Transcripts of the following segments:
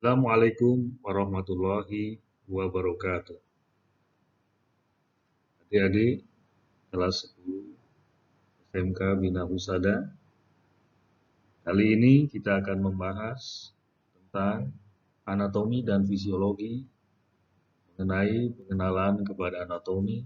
Assalamualaikum warahmatullahi wabarakatuh. Adik-adik kelas 10 SMK Bina Husada. Kali ini kita akan membahas tentang anatomi dan fisiologi mengenai pengenalan kepada anatomi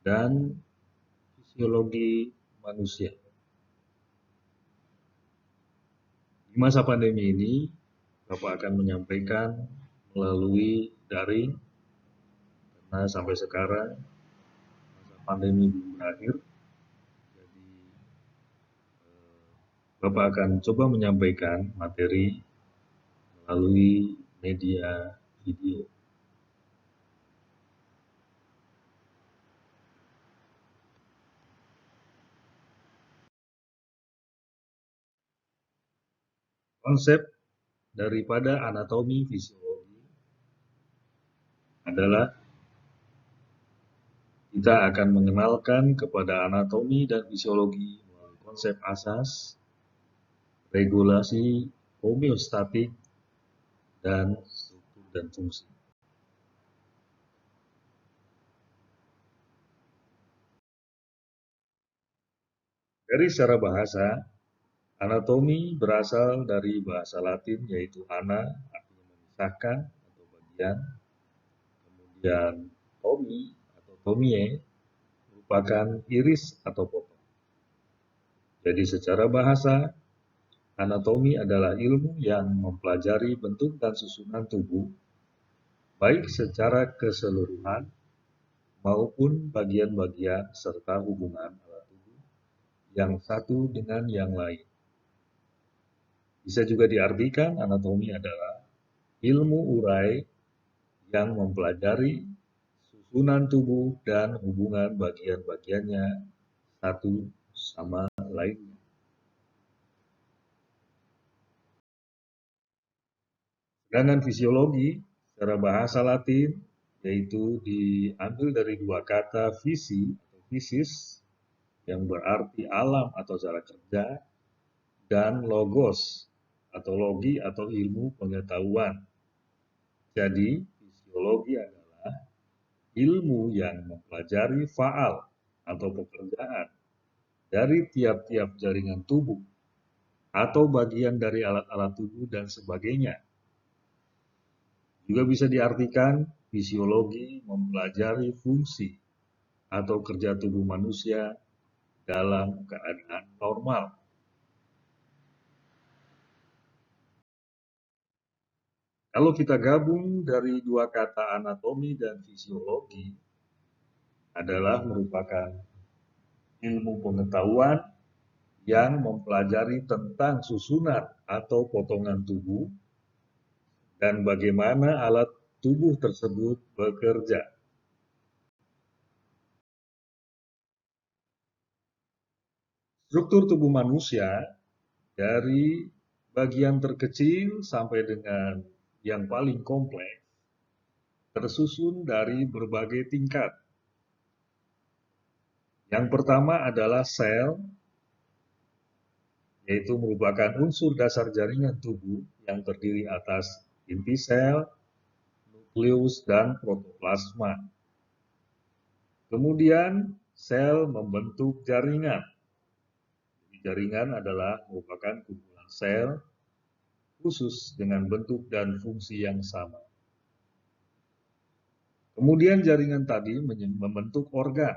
dan fisiologi manusia. Di masa pandemi ini, Bapak akan menyampaikan melalui daring karena sampai sekarang masa pandemi belum berakhir. Jadi Bapak akan coba menyampaikan materi melalui media video. Konsep daripada anatomi fisiologi adalah kita akan mengenalkan kepada anatomi dan fisiologi melalui konsep asas, regulasi homeostatik, dan struktur dan fungsi. Dari secara bahasa, anatomi berasal dari bahasa Latin yaitu ana, artinya memisahkan atau bagian. Kemudian tomi atau tomie merupakan iris atau potong. Jadi secara bahasa, anatomi adalah ilmu yang mempelajari bentuk dan susunan tubuh, baik secara keseluruhan maupun bagian-bagian serta hubungan alat tubuh yang satu dengan yang lain. Bisa juga diartikan anatomi adalah ilmu urai yang mempelajari susunan tubuh dan hubungan bagian-bagiannya satu sama lainnya. Sedangkan fisiologi secara bahasa Latin yaitu diambil dari dua kata visi atau physis yang berarti alam atau cara kerja, dan logos atau logi atau ilmu pengetahuan. Jadi fisiologi adalah ilmu yang mempelajari faal atau pekerjaan dari tiap-tiap jaringan tubuh atau bagian dari alat-alat tubuh dan sebagainya. Juga bisa diartikan fisiologi mempelajari fungsi atau kerja tubuh manusia dalam keadaan normal. Kalau kita gabung dari dua kata anatomi dan fisiologi adalah merupakan ilmu pengetahuan yang mempelajari tentang susunan atau potongan tubuh dan bagaimana alat tubuh tersebut bekerja. Struktur tubuh manusia dari bagian terkecil sampai dengan yang paling kompleks tersusun dari berbagai tingkat. Yang pertama adalah sel, yaitu merupakan unsur dasar jaringan tubuh yang terdiri atas inti sel, nukleus, dan protoplasma. Kemudian sel membentuk jaringan. Jaringan adalah merupakan kumpulan sel khusus dengan bentuk dan fungsi yang sama. Kemudian jaringan tadi membentuk organ.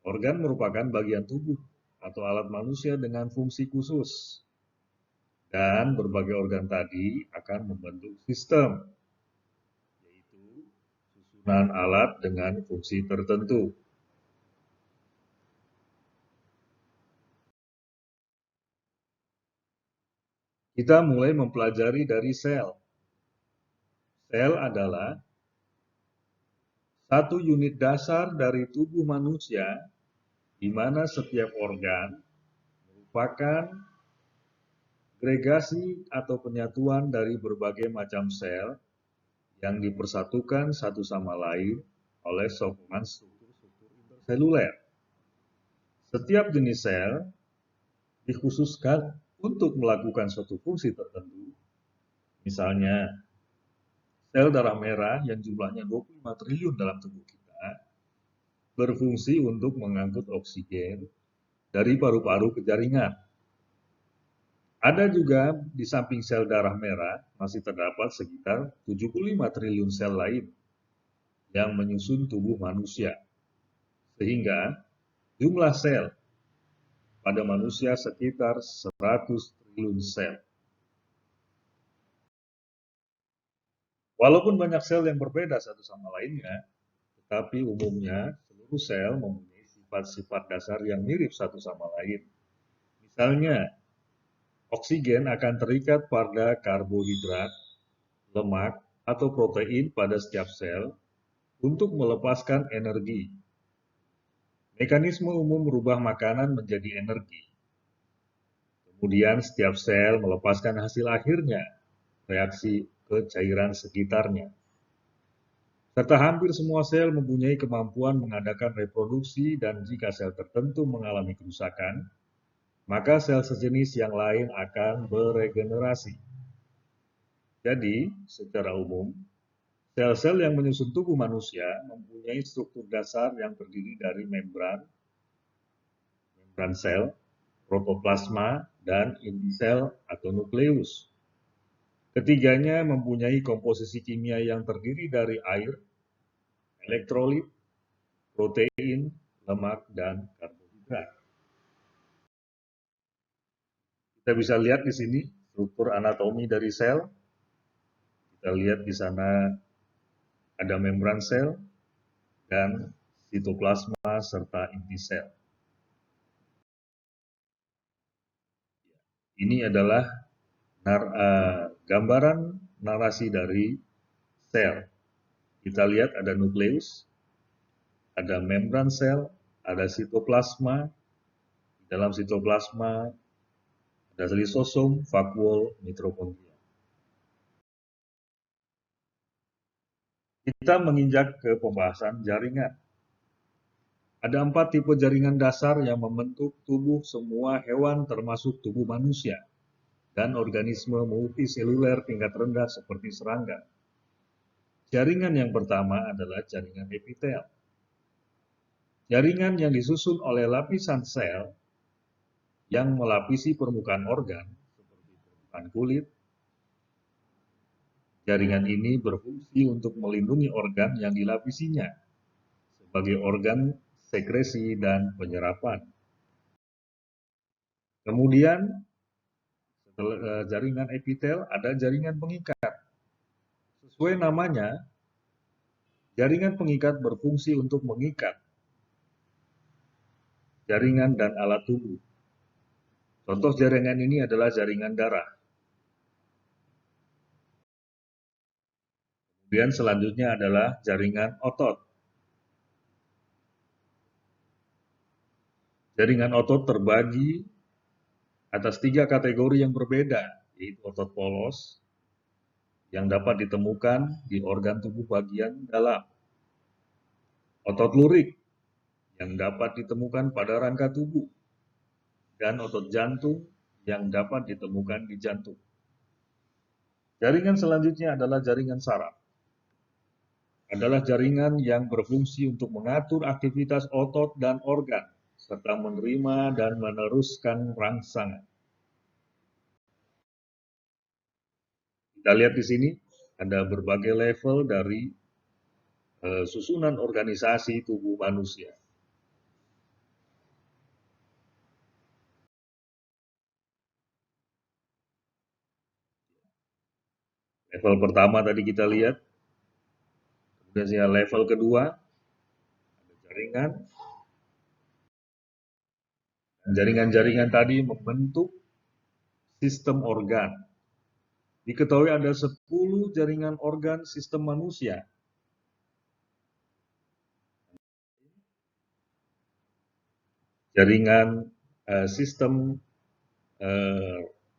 Organ merupakan bagian tubuh atau alat manusia dengan fungsi khusus. Dan berbagai organ tadi akan membentuk sistem, yaitu susunan alat dengan fungsi tertentu. Kita mulai mempelajari dari sel. Sel adalah satu unit dasar dari tubuh manusia di mana setiap organ merupakan agregasi atau penyatuan dari berbagai macam sel yang dipersatukan satu sama lain oleh sokongan struktur-struktur interseluler. Setiap jenis sel dikhususkan untuk melakukan suatu fungsi tertentu Misalnya, sel darah merah yang jumlahnya 25 triliun dalam tubuh kita berfungsi untuk mengangkut oksigen dari paru-paru ke jaringan. Ada juga di samping sel darah merah masih terdapat sekitar 75 triliun sel lain yang menyusun tubuh manusia. Sehingga jumlah sel pada manusia sekitar 100 triliun sel. Walaupun banyak sel yang berbeda satu sama lainnya, tetapi umumnya seluruh sel mempunyai sifat-sifat dasar yang mirip satu sama lain. Misalnya, oksigen akan terikat pada karbohidrat, lemak, atau protein pada setiap sel untuk melepaskan energi. Mekanisme umum merubah makanan menjadi energi. Kemudian setiap sel melepaskan hasil akhirnya, reaksi ke cairan sekitarnya. Serta hampir semua sel mempunyai kemampuan mengadakan reproduksi dan jika sel tertentu mengalami kerusakan, maka sel sejenis yang lain akan beregenerasi. Jadi, secara umum, sel-sel yang menyusun tubuh manusia mempunyai struktur dasar yang terdiri dari membran sel, protoplasma, dan inti sel atau nukleus. Ketiganya mempunyai komposisi kimia yang terdiri dari air, elektrolit, protein, lemak, dan karbohidrat. Kita bisa lihat di sini struktur anatomi dari sel. Kita lihat di sana ada membran sel dan sitoplasma serta inti sel. Ini adalah gambaran narasi dari sel. Kita lihat ada nukleus, ada membran sel, ada sitoplasma. Di dalam sitoplasma ada lisosom, vakuol, mitokondria. Kita menginjak ke pembahasan jaringan. Ada 4 tipe jaringan dasar yang membentuk tubuh semua hewan termasuk tubuh manusia dan organisme multiseluler tingkat rendah seperti serangga. Jaringan yang pertama adalah jaringan epitel. Jaringan yang disusun oleh lapisan sel yang melapisi permukaan organ seperti permukaan kulit. Jaringan ini berfungsi untuk melindungi organ yang dilapisinya sebagai organ sekresi dan penyerapan. Kemudian setelah jaringan epitel ada jaringan pengikat. Sesuai namanya, jaringan pengikat berfungsi untuk mengikat jaringan dan alat tubuh. Contoh jaringan ini adalah jaringan darah. Kemudian selanjutnya adalah jaringan otot. Jaringan otot terbagi atas 3 kategori yang berbeda, yaitu otot polos yang dapat ditemukan di organ tubuh bagian dalam, otot lurik yang dapat ditemukan pada rangka tubuh, dan otot jantung yang dapat ditemukan di jantung. Jaringan selanjutnya adalah jaringan saraf. Adalah jaringan yang berfungsi untuk mengatur aktivitas otot dan organ, serta menerima dan meneruskan rangsangan. Kita lihat di sini, ada berbagai level dari susunan organisasi tubuh manusia. Level pertama tadi kita lihat, kemudian level kedua, ada jaringan. Jaringan-jaringan tadi membentuk sistem organ. Diketahui ada 10 jaringan organ sistem manusia. Jaringan sistem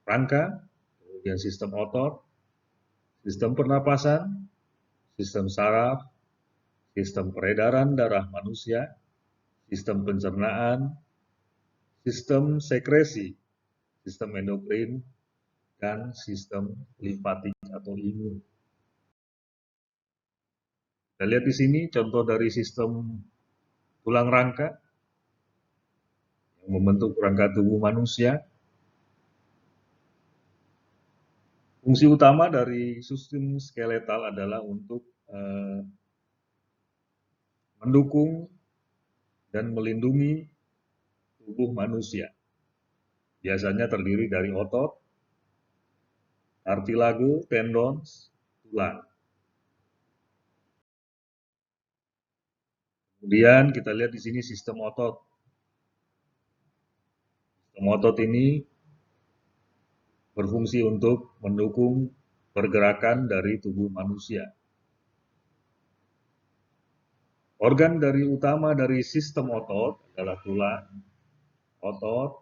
rangka, kemudian sistem otot, sistem pernapasan, sistem saraf, sistem peredaran darah manusia, sistem pencernaan, sistem sekresi, sistem endokrin, dan sistem limfatik atau imun. Kita lihat di sini contoh dari sistem tulang rangka yang membentuk rangka tubuh manusia. Fungsi utama dari sistem skeletal adalah untuk mendukung dan melindungi tubuh manusia. Biasanya terdiri dari otot, kartilago, tendon, tulang. Kemudian kita lihat di sini sistem otot. Sistem otot ini berfungsi untuk mendukung pergerakan dari tubuh manusia. Organ utama dari sistem otot adalah tulang otot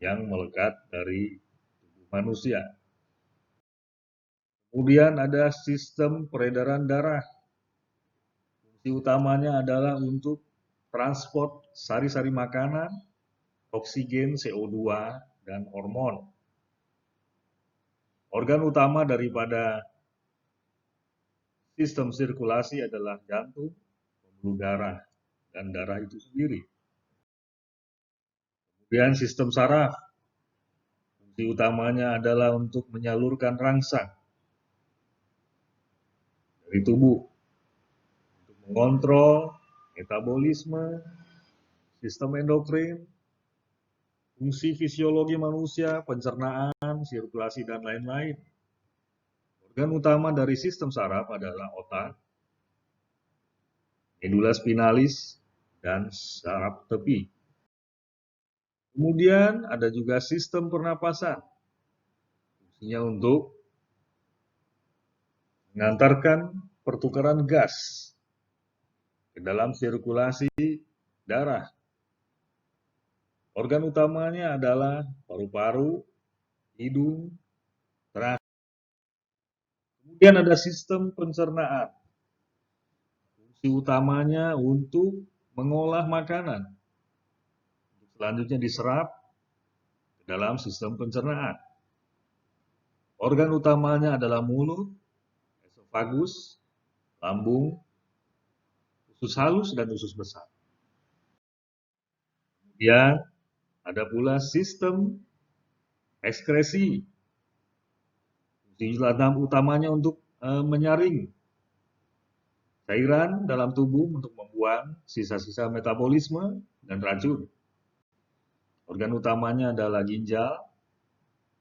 yang melekat dari tubuh manusia. Kemudian ada sistem peredaran darah. Fungsi utamanya adalah untuk transport sari-sari makanan, oksigen, CO2, dan hormon. Organ utama daripada sistem sirkulasi adalah jantung, pembuluh darah, dan darah itu sendiri. Kemudian sistem saraf. Fungsi utamanya adalah untuk menyalurkan rangsang dari tubuh, untuk mengontrol metabolisme, sistem endokrin, fungsi fisiologi manusia, pencernaan, sirkulasi, dan lain-lain. Organ utama dari sistem saraf adalah otak, medula spinalis, dan saraf tepi. Kemudian ada juga sistem pernapasan. Fungsinya untuk mengantarkan pertukaran gas ke dalam sirkulasi darah. Organ utamanya adalah paru-paru, hidung, terakhir. Kemudian ada sistem pencernaan. Fungsi utamanya untuk mengolah makanan. Selanjutnya diserap ke dalam sistem pencernaan. Organ utamanya adalah mulut, esofagus, lambung, usus halus, dan usus besar. Kemudian ada pula sistem ekskresi. Fungsi utamanya untuk menyaring cairan dalam tubuh untuk membuang sisa-sisa metabolisme dan racun. Organ utamanya adalah ginjal,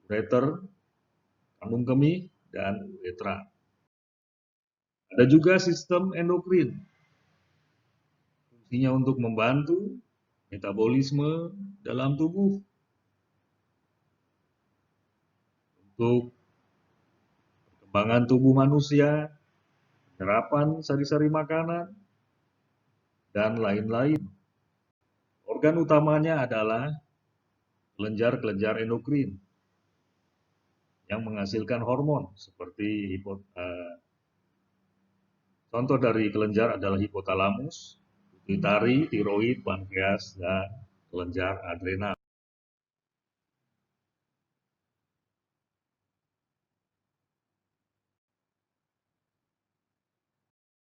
ureter, kandung kemih, dan uretra. Ada juga sistem endokrin. Fungsinya untuk membantu metabolisme dalam tubuh, untuk perkembangan tubuh manusia, penyerapan sari-sari makanan, dan lain-lain. Organ utamanya adalah kelenjar-kelenjar endokrin yang menghasilkan hormon seperti contoh dari kelenjar adalah hipotalamus, pituitari, tiroid, pankreas, dan kelenjar adrenal.